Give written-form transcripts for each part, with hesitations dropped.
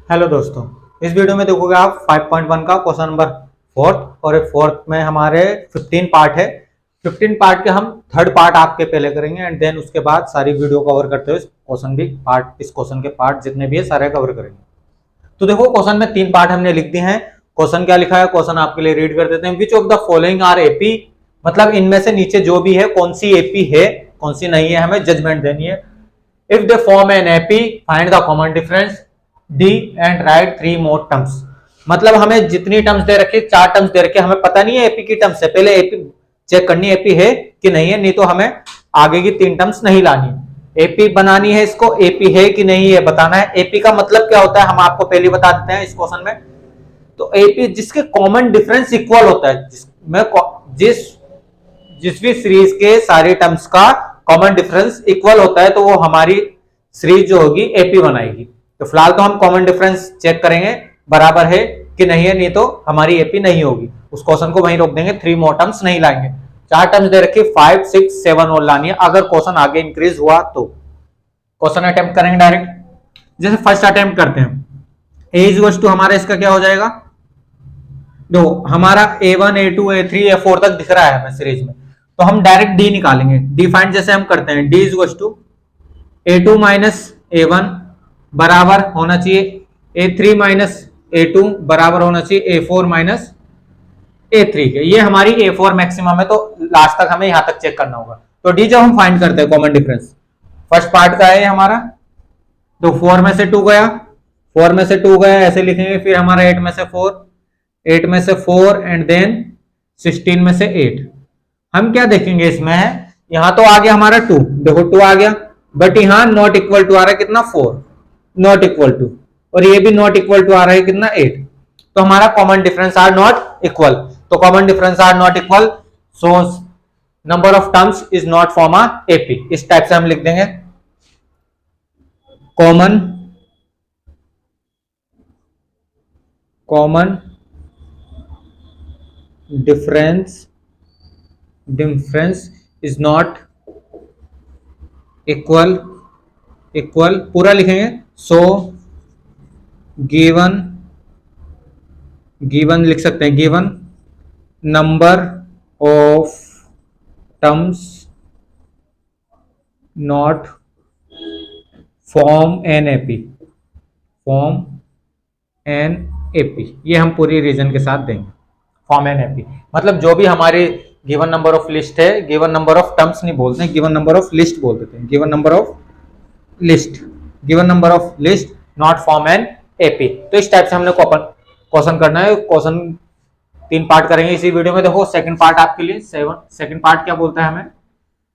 Hello दोस्तों, इस video में देखोगे आप 5.1 का क्वेश्चन नंबर फोर्थ और फोर्थ में हमारे 15 पार्ट है। 15 पार्ट के हम थर्ड पार्ट आपके पहले करेंगे एंड देन उसके बाद सारी वीडियो कवर करते हुए क्वेश्चन भी पार्ट इस क्वेश्चन के पार्ट जितने भी है सारे कवर करेंगे। तो देखो क्वेश्चन में 3 पार्ट हमने लिख दिए हैं। क्वेश्चन क्या लिखा है, क्वेश्चन आपके लिए रीड कर देते हैं। Which of the following are AP, मतलब इनमें से नीचे जो भी है कौन सी एपी है कौन सी नहीं है, हमें जजमेंट देनी है। If they form an AP find the common difference D and right 3 more terms. मतलब हमें जितनी टर्म्स दे रखी, 4 टर्म्स दे रखे, हमें पता नहीं है एपी की टर्म्स है, पहले एपी चेक करनी एपी है कि नहीं है, नहीं तो हमें आगे की 3 टर्म्स नहीं लानी। एपी बनानी है, इसको एपी है कि नहीं है बताना है। एपी का मतलब क्या होता है हम आपको पहले बता देते हैं इस क्वेश्चन में। तो एपी जिसके कॉमन डिफरेंस इक्वल होता है, जिस भी सीरीज के सारे टर्म्स का कॉमन डिफरेंस इक्वल होता है तो वो हमारी सीरीज जो होगी एपी बनाएगी। तो फिलहाल तो हम कॉमन डिफरेंस चेक करेंगे बराबर है कि नहीं है, नहीं तो हमारी एपी नहीं होगी। उस क्वेश्चन को वहीं रोक देंगे, 3 मोर टर्म्स नहीं लाएंगे। 4 टर्म्स दे रखी, 5, 6, 7 और लानी है अगर क्वेश्चन आगे इंक्रीज हुआ तो। क्वेश्चन अटेम्प्ट करेंगे डायरेक्ट। जैसे फर्स्ट अटेम्प्ट करते हैं, ए इज इक्वल टू हमारा इसका क्या हो जाएगा, दो हमारा A1 A2 A3 A4 तक दिख रहा है हमें सीरीज में, तो हम डायरेक्ट डी निकालेंगे। डी फाइंड जैसे हम करते हैं, D is equal to A2 minus A1 बराबर होना चाहिए A3 माइनस A2 बराबर होना चाहिए A4 माइनस A3 के। ये हमारी A4 मैक्सिमम है तो लास्ट तक हमें यहां तक चेक करना होगा। तो डी जब हम फाइंड करते हैं कॉमन डिफरेंस, फर्स्ट पार्ट का है हमारा, तो 4 में से 2 गया, 4 में से 2 गया ऐसे लिखेंगे। फिर हमारा 8 में से 4, 8 में से 4 एंड देन 16 में से 8। हम क्या देखेंगे इसमें है, यहां तो आ गया हमारा 2, देखो 2 आ गया, बट यहां नॉट इक्वल टू आ रहा है कितना 4, नॉट इक्वल टू, और ये भी नॉट इक्वल टू आ रहा है कितना 8। तो हमारा common difference are not equal. तो common difference are not equal, so number of terms is not form a AP. इस टाइप से हम लिख देंगे common difference is not equal पूरा लिखेंगे। सो गिवन लिख सकते हैं, given number of terms not form an AP. ये हम पूरी रीजन के साथ देंगे। फॉर्म एन एपी मतलब जो भी हमारी गिवन नंबर ऑफ लिस्ट है, गिवन नंबर ऑफ टर्म्स नहीं बोलते हैं, गिवन नंबर ऑफ लिस्ट बोल देते हैं, given number of list not form an AP. तो इस टाइप से हमने क्वेश्चन करना है। क्वेश्चन 3 पार्ट करेंगे इसी वीडियो में। देखो सेकंड पार्ट आपके लिए, सेकंड पार्ट क्या बोलता है हमें,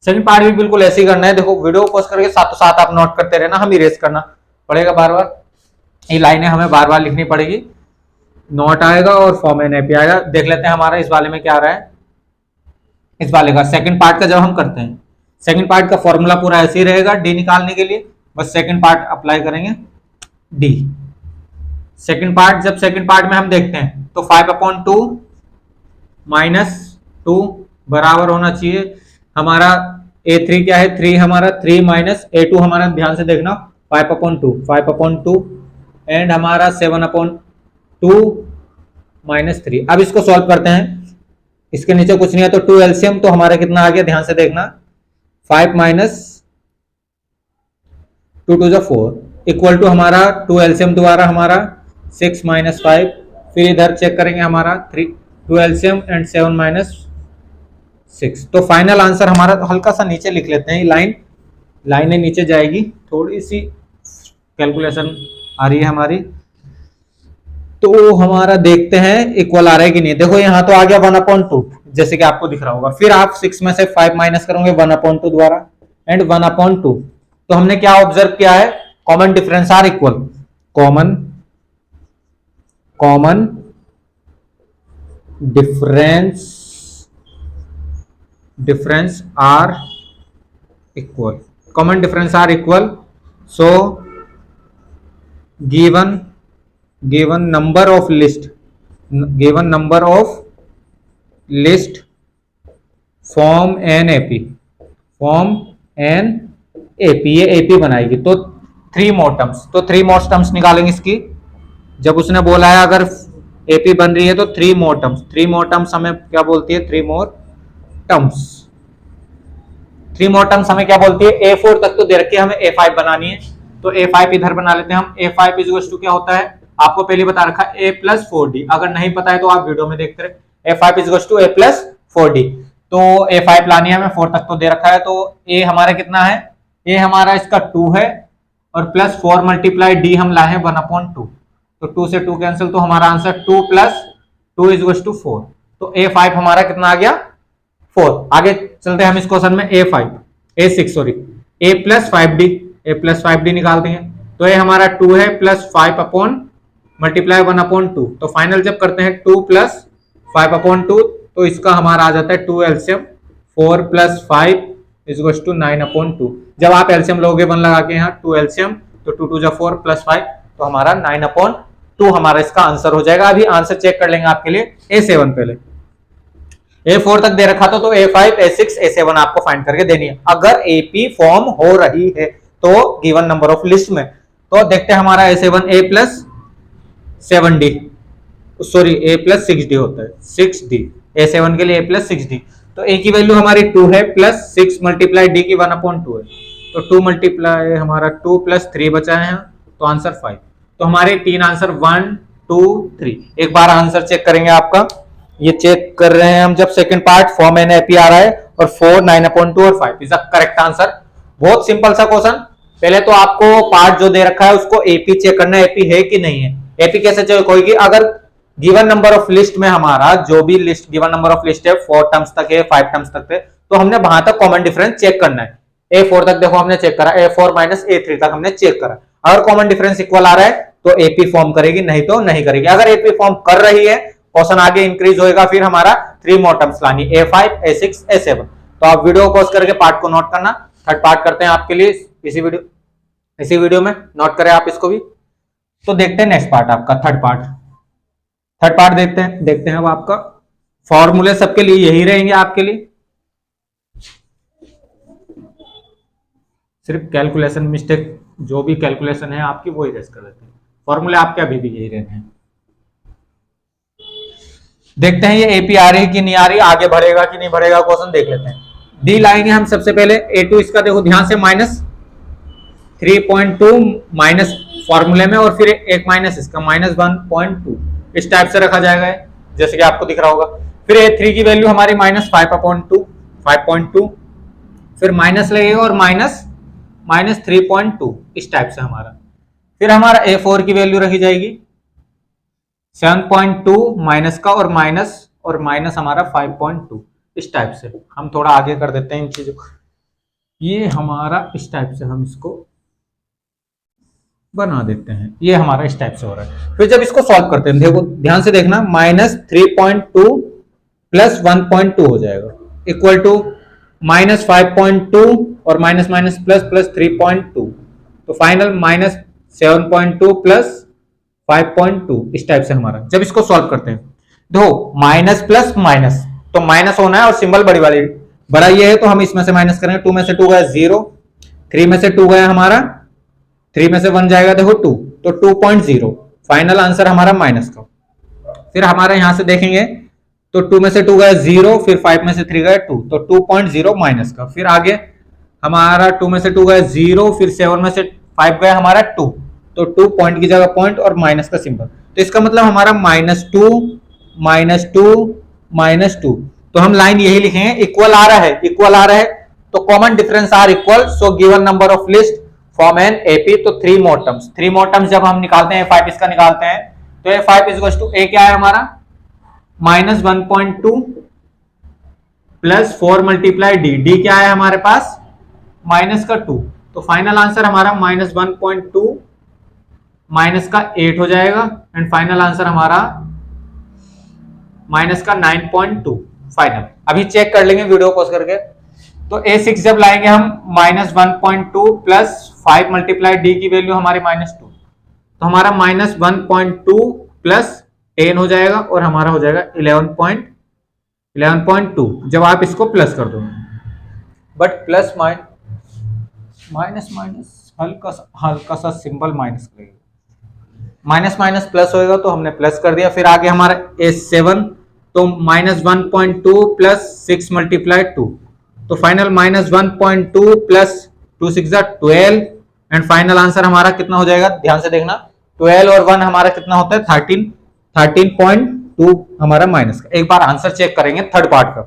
सेकंड पार्ट भी बिल्कुल ऐसे ही करना है। देखो वीडियो को पॉज करके साथ साथ आप नोट करते रहना, हम इरेज करना पड़ेगा बार बार, ये लाइनें हमें बार बार लिखनी पड़ेगी। नोट आएगा और फॉर्म एन एपी आएगा। देख लेते हैं हमारा इस वाले में क्या आ रहा है। इस वाले का सेकंड पार्ट का जब हम करते हैं, सेकंड पार्ट का फॉर्मूला पूरा ऐसे ही रहेगा डी निकालने के लिए, बस सेकंड पार्ट अप्लाई करेंगे डी। सेकंड पार्ट, जब सेकंड पार्ट में हम देखते हैं तो 5/2 माइनस 2 बराबर होना चाहिए हमारा A3 क्या है, 3 हमारा, 3 माइनस A2 हमारा, ध्यान से देखना 5/2 एंड हमारा 7/2 माइनस 3। अब इसको सॉल्व करते हैं, इसके नीचे कुछ नहीं है तो 2 एलसीएम, तो हमारा कितना आ गया ध्यान से देखना, 5 माइनस 2 2 जा 4 इक्वल टू हमारा 2 एलसीएम दोबारा हमारा 6 माइनस 5। फिर इधर चेक करेंगे हमारा 2 एलसीएम एंड 7 माइनस 6। तो फाइनल आंसर हमारा, हल्का सा नीचे लिख लेते हैं, लाइनें नीचे जाएगी, थोड़ी सी कैलकुलेशन आ रही है हमारी। तो हमारा देखते हैं इक्वल आ रहा है कि नहीं। देखो यहाँ तो आ गया 1/2 जैसे कि आपको दिख रहा होगा। फिर आप 6 में से 5 माइनस करोगे 1/2 द्वारा एंड 1/2। तो हमने क्या ऑब्जर्व किया है, common difference are equal, common difference are equal. So given number of list form an AP, ये एपी बनाएगी। तो 3 मोर टर्म्स, तो 3 मोर टर्म्स निकालेंगे इसकी। जब उसने बोला है अगर एपी बन रही है तो 3 मोर टर्म्स, 3 मोर टर्म्स हमें क्या बोलती है, 3 मोर टर्म्स, 3 मोर टर्म्स हमें क्या बोलती है, A4 तक तो दे रखी है, हमें A5 बनानी है, तो A5 इधर बना लेते हैं हम। A5 इज टू क्या होता है, आपको पहले बता रखा है A+4D, अगर नहीं पता है तो आप वीडियो में देखते रहे। A5 इज टू A+4D, तो A5 लानी है हमें, 4 तक तो दे रखा है, तो A हमारा कितना है, A हमारा इसका 2 है, और प्लस 4 मल्टीप्लाई D हम लाए हैं 1/2, तो 2 से 2 कैंसिल, तो हमारा आंसर 2 + 2 इज टू 4, तो A5 हमारा कितना आ गया, 4। आगे चलते हैं हम इस क्वेश्चन में, A6 सॉरी, A+5D निकालते हैं, तो ये हमारा 2 है प्लस 5 अपॉन मल्टीप्लाई 1/2, तो फाइनल जब करते हैं 2 + 5/2, तो इसका हमारा आ जाता है 2 एलसीएम, 4 + 5 इज टू 9/2। जब आप एलसीएम लोगे 1 लगा के यहाँ 2 एलसीएम, तो 2 2 4 + 5, तो हमारा 9/2 हमारा इसका आंसर हो जाएगा। अभी आंसर चेक कर लेंगे आपके लिए। A7 पहले, A4 तक दे रखा था, तो A5, A6, A7 आपको फाइंड करके देनी है। अगर AP फॉर्म हो रही है तो गिवन नंबर ऑफ लिस्ट में, तो देखते हैं हमारा A7 A+7D, सॉरी A+6D होता है, 6D, A7 के लिए A+6D, तो A की वैल्यू हमारी 2 है, प्लस 6 मल्टीप्लाई D की 1/2 है, तो 2 मल्टीप्लाई हमारा 2 + 3 बचा है, तो आंसर 5। तो हमारे 3 आंसर 1 2 3। एक बार आंसर चेक करेंगे आपका, ये चेक कर रहे हैं हम, जब second part form an AP आ रहा है, और 4 9/2 और 5 इज द करेक्ट आंसर। बहुत सिंपल सा क्वेश्चन। पहले तो आपको पार्ट जो दे रखा है उसको एपी चेक करना है, एपी है कि नहीं है। एपी कैसे चेक होगी, अगर गिवन नंबर ऑफ लिस्ट में हमारा जो भी list given number of list है 4 टर्म्स तक है, 5 टर्म्स तक है, तो हमने वहां तक कॉमन डिफरेंस चेक करना है। A4 तक देखो हमने चेक करा, A4 - A3 तक हमने चेक करा। अगर कॉमन डिफरेंस इक्वल आ रहा है तो एपी फॉर्म करेगी, नहीं तो नहीं करेगी। अगर एपी फॉर्म कर रही है, क्वेश्चन आगे इंक्रीज होएगा, फिर हमारा 3 मोर टर्म्स लानी, A5 A6 A7। तो आप वीडियो को पॉज करके पार्ट को नोट करना। थर्ड पार्ट करते हैं आपके लिए इसी वीडियो में, नोट करें आप इसको भी। तो देखते हैं नेक्स्ट पार्ट आपका, थर्ड पार्ट देखते हैं अब आपका फॉर्मूले सबके लिए यही रहेंगे आपके लिए, सिर्फ कैलकुलेशन मिस्टेक जो भी कैलकुलेशन है आपकी वो इरेज कर देते हैं। फॉर्मूले आपके अभी भी यही रहने हैं। देखते हैं ये एपी आ रही कि नहीं आ रही, आगे बढ़ेगा कि नहीं बढ़ेगा, क्वेश्चन देख लेते हैं। डी लाएंगे हम सबसे पहले, A2 इसका देखो ध्यान से -3.2 माइनस फॉर्मूले में, और फिर एक माइनस इसका -1.2 इस टाइप से रखा जाएगा, जैसे कि आपको दिख रहा होगा। फिर A3 की वैल्यू हमारी -5.2, फिर माइनस लगेगा और -3.2 इस टाइप से हमारा। फिर हमारा A4 की वैल्यू रखी जाएगी 7.2 माइनस का, और माइनस हमारा 5.2 इस टाइप से। हम थोड़ा आगे कर देते हैं इन चीजों को, ये हमारा इस टाइप से हम इसको बना देते हैं, ये हमारा इस टाइप से हो रहा है। फिर जब इसको सॉल्व करते हैं, देखो ध्यान से देखना, -3.2 + 1.2 हो जाएगा, इक्वल टू -5.2 और माइनस प्लस 3.2, तो फाइनल -7.2 + 5.2 इस टाइप से हमारा। जब इसको सॉल्व करते हैं, देखो माइनस प्लस माइनस, तो माइनस होना है और सिंबल बड़ा ये है, तो हम इसमें से माइनस करेंगे। 2 में से 2 गया 0, 3 में से 2 गया हमारा, 3 में से 1 जाएगा देखो 2, तो 2.0 फाइनल आंसर हमारा माइनस का। फिर हमारा यहां से देखेंगे तो 2 में से 2 गया 0, फिर 5 में से 3 गया 2, तो 2.0 माइनस का। फिर आगे हमारा 2 में से 2 गया 0, फिर 7 में से 5 गया हमारा 2, तो 2 पॉइंट की जगह पॉइंट और माइनस का सिंबल, तो इसका मतलब हमारा -2, तो हम लाइन यही लिखेंगे, इक्वल आ रहा है, तो common difference are equal, so given number of list form an AP, तो 3 मोर टर्म्स जब हम निकालते हैं, A5 इसका निकालते हैं, तो A5 इज टू ए क्या है हमारा -1.2 + 4 मल्टीप्लाई डी क्या है हमारे पास माइनस का 2, तो फाइनल आंसर हमारा -1.2 माइनस का 8 हो जाएगा, एंड फाइनल आंसर हमारा माइनस का 9.2 फाइनल। अभी चेक कर लेंगे वीडियो पॉज करके। तो A6 जब लाएंगे हम -1.2 + 5 मल्टीप्लाई डी की वैल्यू हमारी -2, तो हमारा -1.2 + 10 हो जाएगा, और हमारा हो जाएगा 11.2 जब आप इसको प्लस कर दो। बट प्लस माइनस हल्का सा सिंबल माइनस करेगा, माइनस माइनस प्लस होएगा तो हमने प्लस कर दिया। फिर आगे हमारा A7 तो -1.2 प्लस 6 मल्टीप्लाई 2 तो final -1.2 plus 2 6 12 and final answer हमारा कितना हो जाएगा, ध्यान से देखना 12 और 1 हमारा कितना होता है 13.2 हमारा माइनस का। एक बार आंसर चेक करेंगे थर्ड पार्ट का।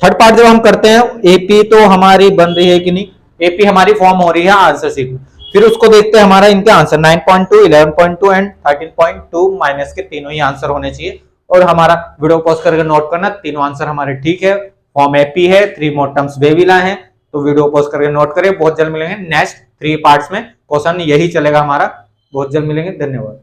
थर्ड पार्ट जब हम करते हैं एपी तो हमारी बन रही है कि नहीं, एपी हमारी फॉर्म हो रही है आंसर शीट में। फिर उसको देखते हैं हमारा इनके आंसर 9.2 11.2 एंड 13.2 माइनस के तीनों ही आंसर होने चाहिए। और हमारा वीडियो पॉज करके नोट करना तीनों आंसर हमारे ठीक है, फॉर्म एपी है, 3 मोर टर्म्स बेबी लाए हैं। तो वीडियो पॉज करके नोट करें। बहुत जल्द मिलेंगे नेक्स्ट 3 पार्ट्स में, क्वेश्चन यही चलेगा हमारा। बहुत जल्द मिलेंगे, धन्यवाद।